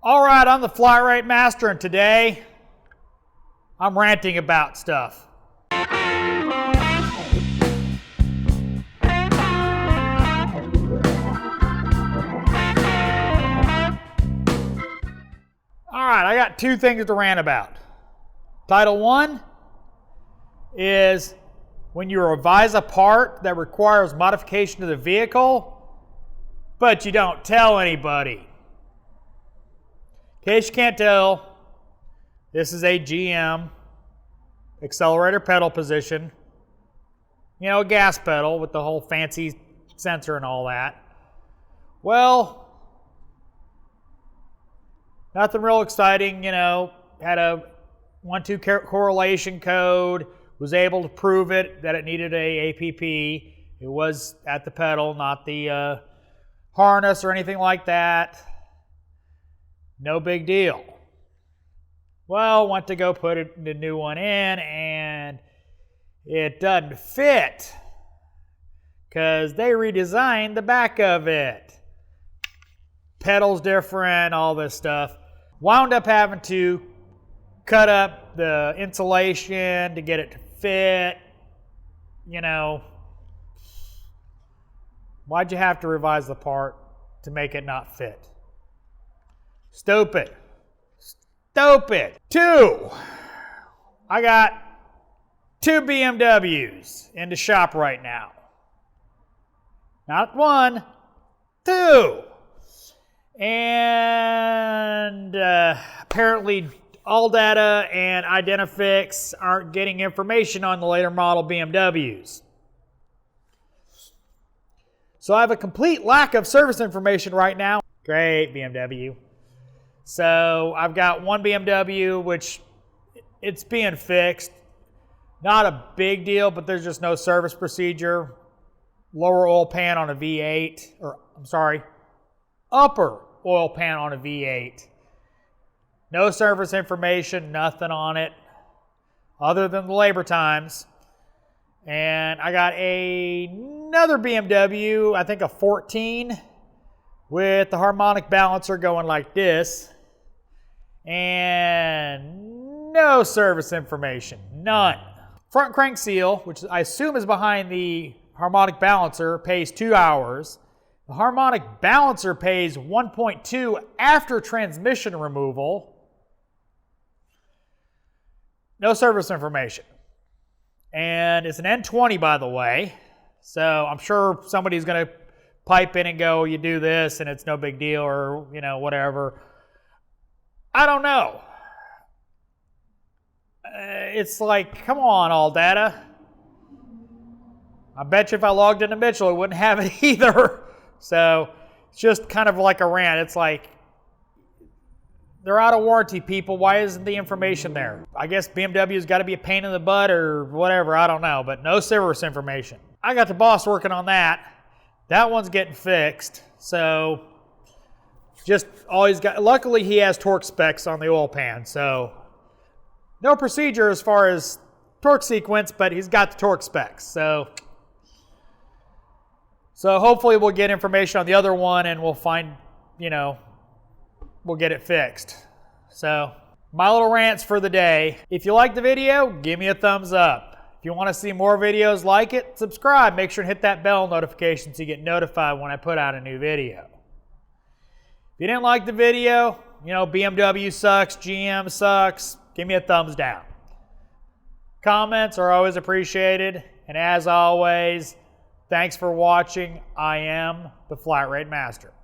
All right, I'm the Flat Rate Master, and today I'm ranting about stuff. All right, I got two things to rant about. Title one is when you revise a part that requires modification to the vehicle, but you don't tell anybody. In case you can't tell, this is a GM accelerator pedal position. You know, a gas pedal with the whole fancy sensor and all that. Well, nothing real exciting, you know, had a 1-2 correlation code, was able to prove it, that it needed a APP. It was at the pedal, not the harness or anything like that. No big deal. Well, went to go put the new one in and it doesn't fit because they redesigned the back of it. Pedals different, all this stuff. Wound up having to cut up the insulation to get it to fit. You know, why'd you have to revise the part to make it not fit? Stupid. Stupid. Two, I got two BMWs in the shop right now. Not one, two. And apparently ALLDATA and Identifix aren't getting information on the later model BMWs. So I have a complete lack of service information right now. Great, BMW. So I've got one BMW, which it's being fixed. Not a big deal, but there's just no service procedure. Lower oil pan on a V8, or I'm sorry, upper oil pan on a V8. No service information, nothing on it, other than the labor times. And I got another BMW, I think a 14, with the harmonic balancer going like this. And no service information, none. Front crank seal, which I assume is behind the harmonic balancer, pays 2 hours. The harmonic balancer pays 1.2 after transmission removal. No service information. And it's an N20, by the way. So I'm sure somebody's going to pipe in and go, you do this and it's no big deal, or, you know, whatever. I don't know. It's like, come on, ALLDATA. I bet you if I logged into Mitchell, it wouldn't have it either. So it's just kind of like a rant. It's like, they're out of warranty, people. Why isn't the information there? I guess BMW's got to be a pain in the butt or whatever. I don't know, but no service information. I got the boss working on that. That one's getting fixed. So just always got, luckily he has torque specs on the oil pan. So no procedure as far as torque sequence, but he's got the torque specs. So hopefully we'll get information on the other one and we'll find, you know, we'll get it fixed. So my little rants for the day. If you like the video, give me a thumbs up. If you want to see more videos like it, subscribe. Make sure to hit that bell notification so you get notified when I put out a new video. If you didn't like the video, you know, BMW sucks, GM sucks, give me a thumbs down. Comments are always appreciated. And as always, thanks for watching. I am the Flat Rate Master.